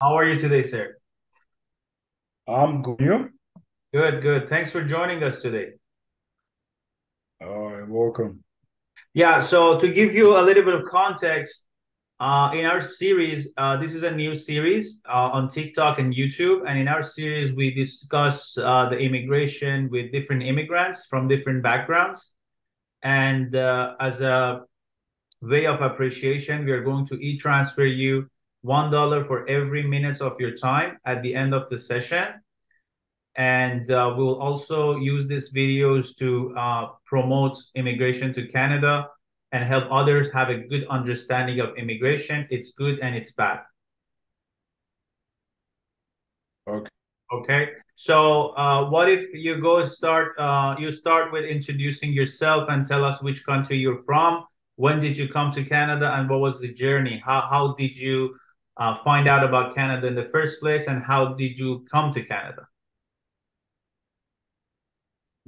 How are you today, sir? I'm good. You? Good, good. Thanks for joining us today. Welcome. Yeah, so to give you a little bit of context, in our series, this is a new series on TikTok and YouTube. And in our series, we discuss the immigration with different immigrants from different backgrounds. And as a way of appreciation, we are going to e-transfer you $1 for every minute of your time at the end of the session. And we will also use these videos to promote immigration to Canada and help others have a good understanding of immigration, its good and its bad. Okay. Okay. So what if you go you start with introducing yourself and tell us which country you're from, when did you come to Canada, and what was the journey? How did you find out about Canada in the first place, and how did you come to Canada?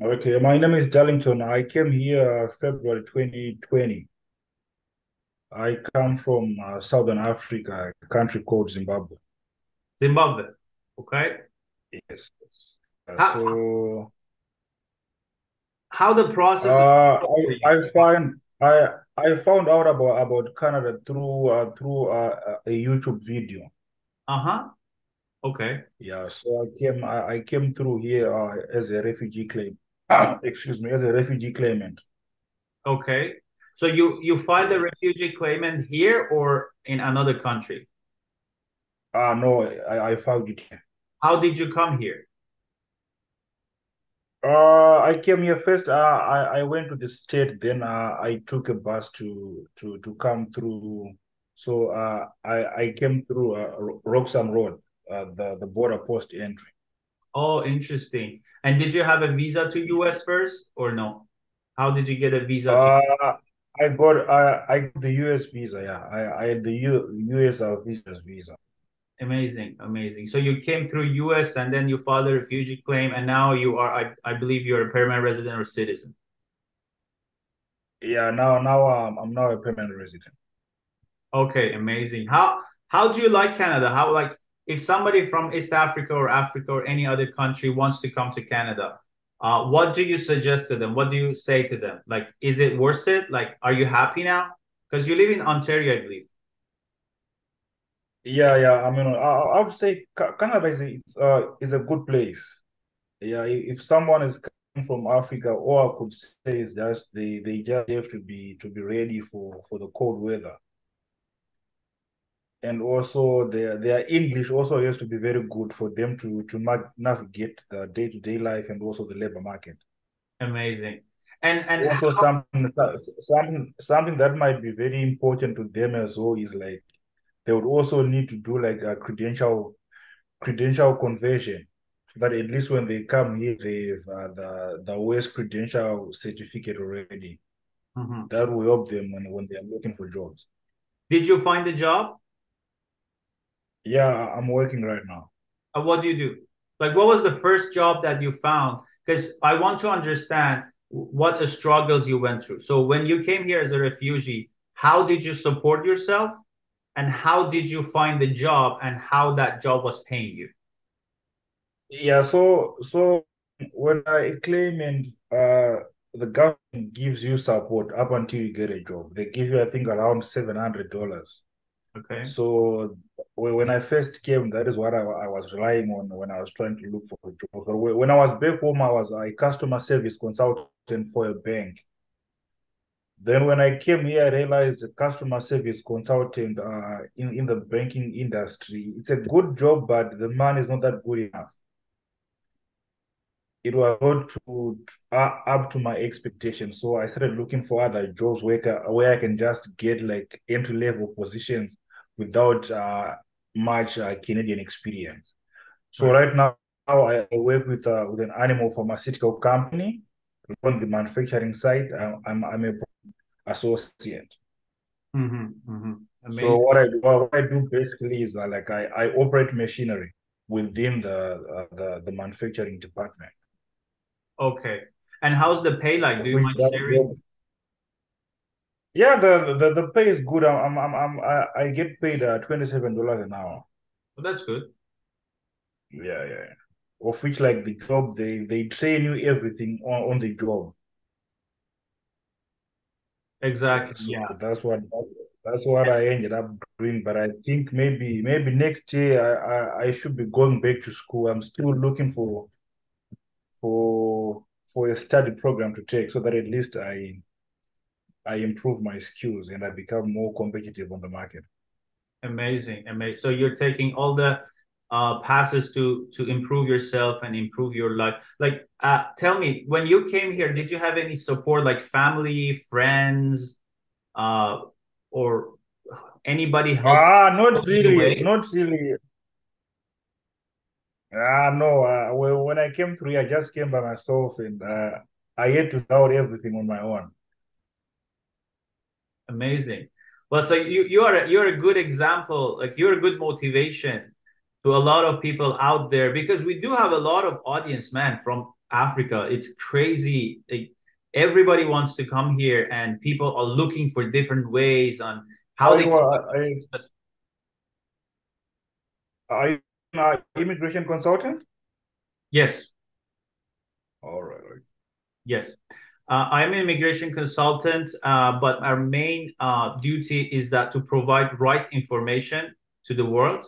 Okay. My name is Darlington. I came here February 2020. I come from Southern Africa, a country called Zimbabwe. Zimbabwe. Okay. Yes. Yes. How how the process of for you. I found out about Canada through a YouTube video. Uh-huh. Okay. Yeah. So I came through here as a refugee claim. Excuse me, as a refugee claimant. Okay. So you filed the refugee claimant here or in another country? No, I found it here. How did you come here? I came here first. I went to the state, then I took a bus to come through. So I came through Roxham Road, the border post entry. Oh, interesting. And did you have a visa to US first or no? How did you get a visa to Uh, I got the US visa. Yeah, I had the US visa. Amazing, amazing. So you came through US and then you filed a refugee claim and now you are I believe you're a permanent resident or citizen. Yeah, now I'm now a permanent resident. Okay, amazing. How do you like Canada? How like if somebody from East Africa or any other country wants to come to Canada, what do you suggest to them? What do you say to them? Like, is it worth it? Like, are you happy now? Because you live in Ontario, I believe. Yeah. I mean, I would say Canada is a good place. Yeah, if someone is coming from Africa, all I could say is just they just have to be ready for the cold weather. And also their English also has to be very good for them to navigate the day-to-day life and also the labor market. Amazing. And Also something that might be very important to them as well is like they would also need to do like a credential conversion so that at least when they come here, they've the West credential certificate already. Mhm. That will help them when they are looking for jobs. Did you find a job? Yeah, I'm working right now. What do you do? Like, what was the first job that you found? Because I want to understand what the struggles you went through. So when you came here as a refugee, how did you support yourself? And how did you find the job and how that job was paying you? Yeah, so when I claim and the government gives you support up until you get a job. They give you, I think, around $700. Okay. So when I first came, that is what I was relying on when I was trying to look for a job. So when I was back home, I was a customer service consultant for a bank. Then when I came here, I realized the customer service consultant in the banking industry, it's a good job, but the money is not that good enough. It was not up to my expectations. So I started looking for other jobs where I can just get like entry level positions without much Canadian experience. So Right. right now I work with an animal pharmaceutical company on the manufacturing side. I'm a associate. So Amazing. what I do basically is like I operate machinery within the manufacturing department. Okay. And how's the pay like? Do Of you which mind that sharing? job, yeah, the pay is good. I get paid $27 an hour. Well, that's good. Yeah, yeah. Of which like the job, they train you everything on the job. Yeah, Exactly. so Yeah. that's what I ended up doing. But I think maybe next year I should be going back to school. I'm still looking for for a study program to take so that at least I improve my skills and I become more competitive on the market. Amazing. Amazing. So you're taking all the passes to improve yourself and improve your life. Like, tell me, when you came here, did you have any support, like family, friends, uh, or anybody helped Not in a really, way? not really. No. When I came through here, I just came by myself and I had to sort everything on my own. Amazing. Well, so you're a good example, like you're a good motivation to a lot of people out there because we do have a lot of audience, man, from Africa. It's crazy. Like, everybody wants to come here and people are looking for different ways on how Are they you can a, become successful. are you an immigration consultant? Yes, All right. yes. I'm an immigration consultant, but our main duty is that to provide right information to the world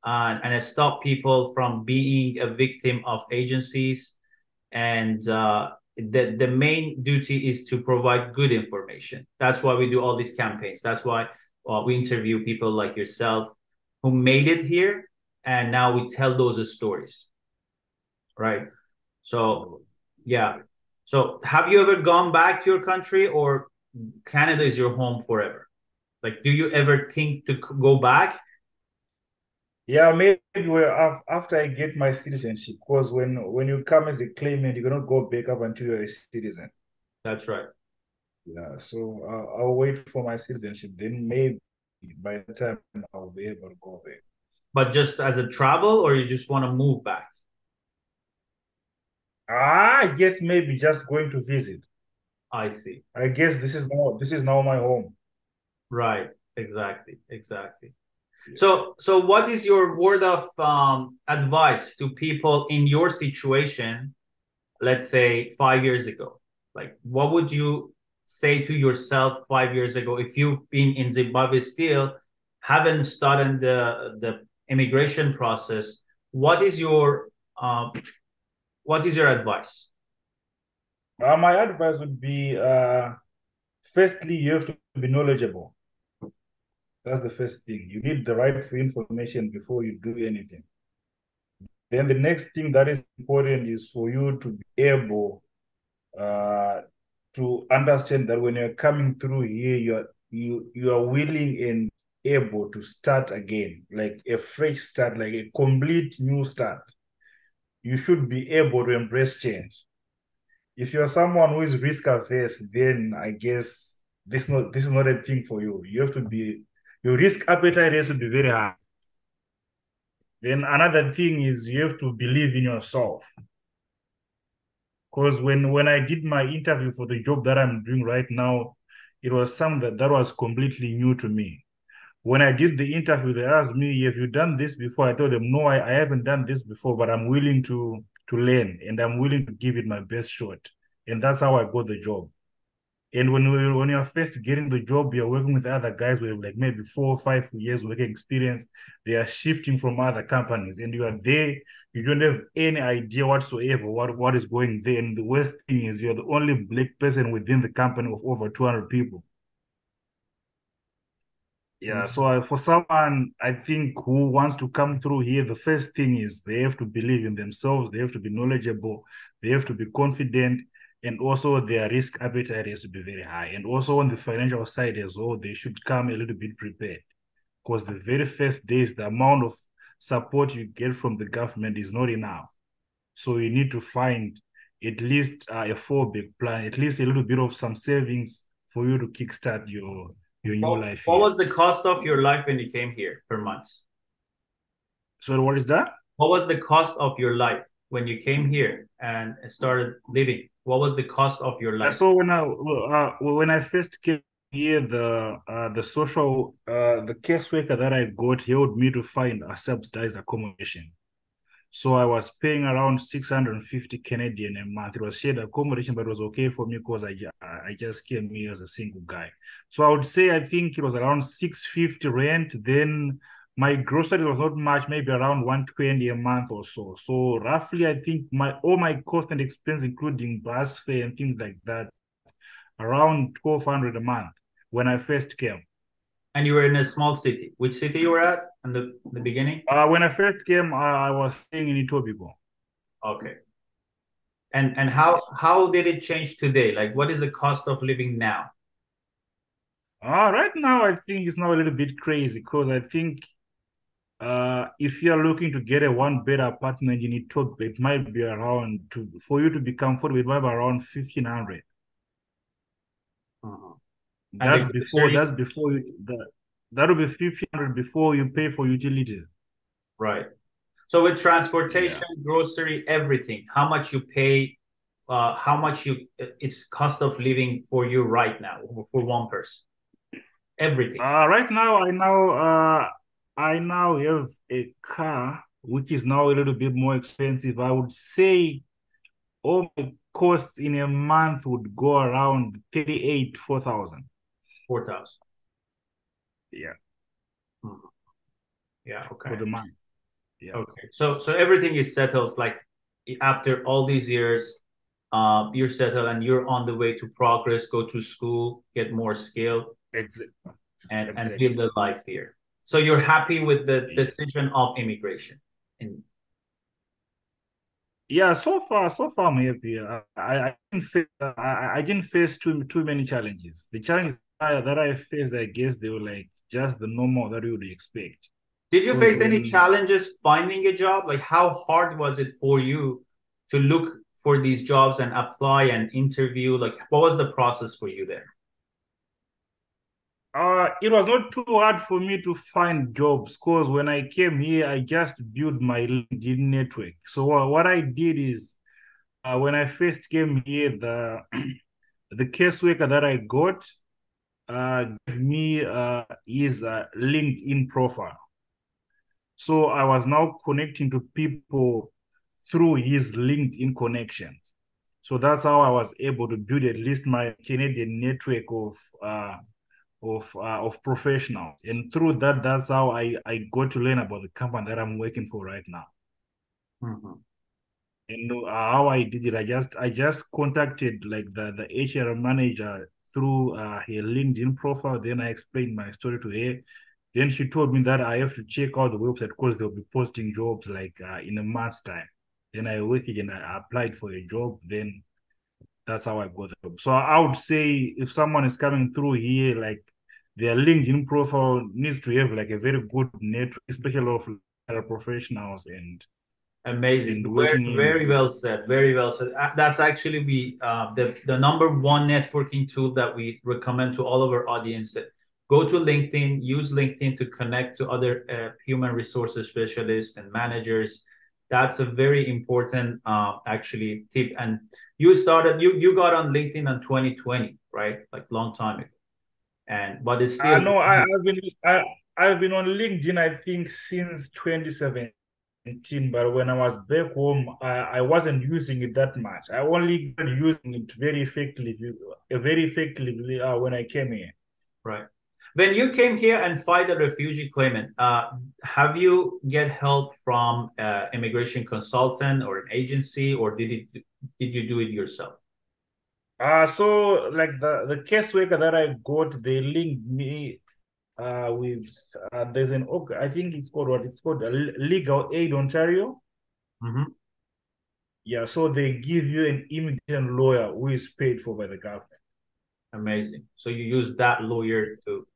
and stop people from being a victim of agencies. And the main duty is to provide good information. That's why we do all these campaigns. That's why we interview people like yourself who made it here, and now we tell those stories, right? So, yeah. So, have you ever gone back to your country, or Canada is your home forever? Like, do you ever think to go back? Yeah, maybe after I get my citizenship, because when you come as a claimant, you cannot go back up until you're a citizen. That's right. Yeah, so I'll wait for my citizenship. Then maybe by the time I'll be able to go back. But just as a travel, or you just want to move back? I guess maybe just going to visit. I see. I guess this is now my home. Right. Exactly. Exactly. Yeah. So what is your word of advice to people in your situation, let's say 5 years ago? Like, what would you say to yourself 5 years ago if you've been in Zimbabwe still, haven't started the immigration process? What is your um, what is your advice? My advice would be firstly, you have to be knowledgeable. That's the first thing. You need the right information before you do anything. Then the next thing that is important is for you to be able uh, to understand that when you're coming through here, you are willing and able to start again, like a fresh start, like a complete new start. You should be able to embrace change. If you're someone who is risk averse, then I guess this is not a thing for you. You have to be your risk appetite has to be very high. Then another thing is you have to believe in yourself. Because when I did my interview for the job that I'm doing right now, it was something that was completely new to me. When I did the interview, they asked me, "Have you done this before?" I told them, "No, I haven't done this before, but I'm willing to learn and I'm willing to give it my best shot." And that's how I got the job. And when you're first getting the job, you're working with other guys with like maybe 4 or 5 years working experience. They are shifting from other companies, and you are there. You don't have any idea whatsoever what is going there. And the worst thing is you're the only black person within the company of over 200 people. Yeah, so for someone, I think who wants to come through here, the first thing is they have to believe in themselves, they have to be knowledgeable, they have to be confident, and also their risk appetite has to be very high. And also on the financial side as well, they should come a little bit prepared because the very first days, the amount of support you get from the government is not enough. So you need to find at least a fallback plan, at least a little bit of some savings for you to kickstart your new life What here. was the cost of your life when you came here per month? So what is that? What was the cost of your life when you came here and started living? What was the cost of your life? So when I first came here, the caseworker that I got helped me to find a subsidized accommodation. So I was paying around 650 Canadian a month. It was shared accommodation, but it was okay for me because I just came here as a single guy. So I would say I think it was around 650 rent. Then my grocery was not much, maybe around 120 a month or so. So roughly, I think all my cost and expense, including bus fare and things like that, around 1,200 a month when I first came. And you were in a small city. Which city you were at in the beginning? When I first came, I was staying in Etobicoke. Okay. And Yes. how did it change today? Like, what is the cost of living now? Right now, I think it's now a little bit crazy because I think if you're looking to get a one-bed apartment in Etobicoke, it might be around for you to be comfortable, it might be around 1,500. Uh-huh. And the That's before grocery, that's before you that'll be 1,500 before you pay for utilities. right? So with Yeah. transportation, grocery, everything, how much you pay, how much it's cost of living for you right now for one person, everything. Right now I now have a car which is now a little bit more expensive. I would say all my costs in a month would go around 38, 4,000. 4,000. Yeah, Mhm. Yeah. for Okay. the month. Yeah, Okay. So everything is settled. Like after all these years, you're settled and you're on the way to progress, go to school, get more skill, exactly. and build Exactly. a life here. So you're happy with the Yeah. decision of immigration. And Yeah, so far I'm happy. I didn't face too many challenges. The challenges that I faced, I guess they were like just the normal that you would expect. did you Because face any when challenges finding a job? Like how hard was it for you to look for these jobs and apply and interview? Like what was the process for you there? it was not too hard for me to find jobs because when I came here, I just built my LinkedIn network. So what I did is when I first came here, the caseworker that I got gave me his LinkedIn profile. So I was now connecting to people through his LinkedIn connections. So that's how I was able to build at least my Canadian network of professionals. And through that, that's how I got to learn about the company that I'm working for right now. Mhm. And how I did it, I just contacted like the HR manager through her LinkedIn profile. Then I explained my story to her. Then she told me that I have to check out the website because they'll be posting jobs like in a month's time. Then I went and I applied for a job. Then that's how I got the job. So I would say if someone is coming through here, like their LinkedIn profile needs to have like a very good network, especially of professionals Amazing. and Very, working in very well fields. said. Very well said. That's actually the number one networking tool that we recommend to all of our audience that go to LinkedIn, use LinkedIn to connect to other human resources specialists and managers. That's a very important actually tip. And you got on LinkedIn in 2020, right? Like long time ago. And but it's still No, I've been on LinkedIn, I think, since 2017, but when I was back home, I wasn't using it that much. I only got using it very effectively when I came here. right. When you came here and filed a refugee claimant, have you get help from immigration consultant or an agency, or did you do it yourself? So like the caseworker that I got, they linked me with there's I think it's called what it's called Legal Aid Ontario. Hmm. Yeah, so they give you an immigrant lawyer who is paid for by the government. Amazing. So you use that lawyer to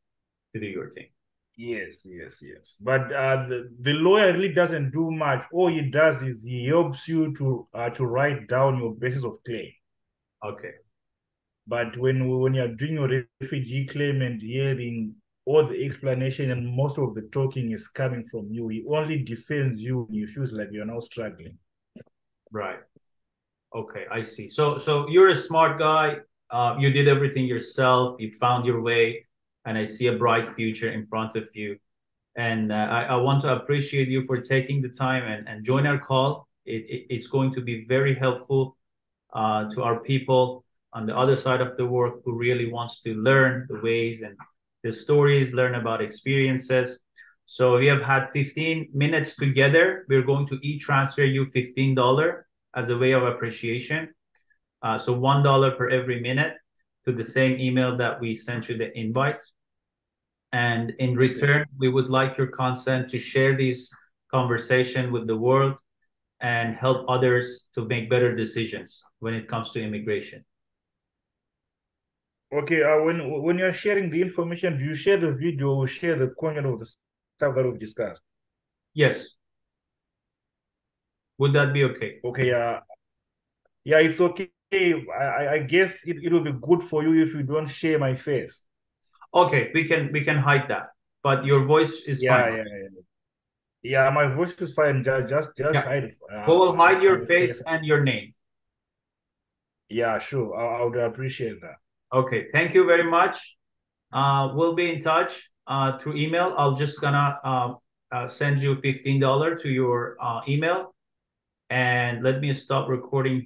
do your thing. Yes, yes, yes. But the lawyer really doesn't do much. All he does is he helps you to write down your basis of claim. Okay. But when you're doing your refugee claim and hearing all the explanation and most of the talking is coming from you, he only defends you when you feel like you're now struggling. Right. Okay. I see. So you're a smart guy. you did everything yourself. You found your way, and I see a bright future in front of you. And I want to appreciate you for taking the time and join our call. It's going to be very helpful to our people on the other side of the world who really wants to learn the ways and the stories, learn about experiences. So we have had 15 minutes together. We're going to transfer you $15 as a way of appreciation. So $1 per every minute to the same email that we sent you the invite. And in return, we would like your consent to share this conversation with the world and help others to make better decisions when it comes to immigration. Okay, when you're sharing the information, do you share the video or share the content of the stuff that we've discussed? Yes. Would that be okay? Okay, yeah, it's okay. I guess it will be good for you if you don't share my face. Okay, we can hide that, but your voice is fine. Yeah, my voice is fine. Just Yeah. hide. We will hide your My face and your name. Yeah, sure. I would appreciate that. Okay, thank you very much. We'll be in touch through email. I'll just gonna send you $15 to your email, and let me stop recording.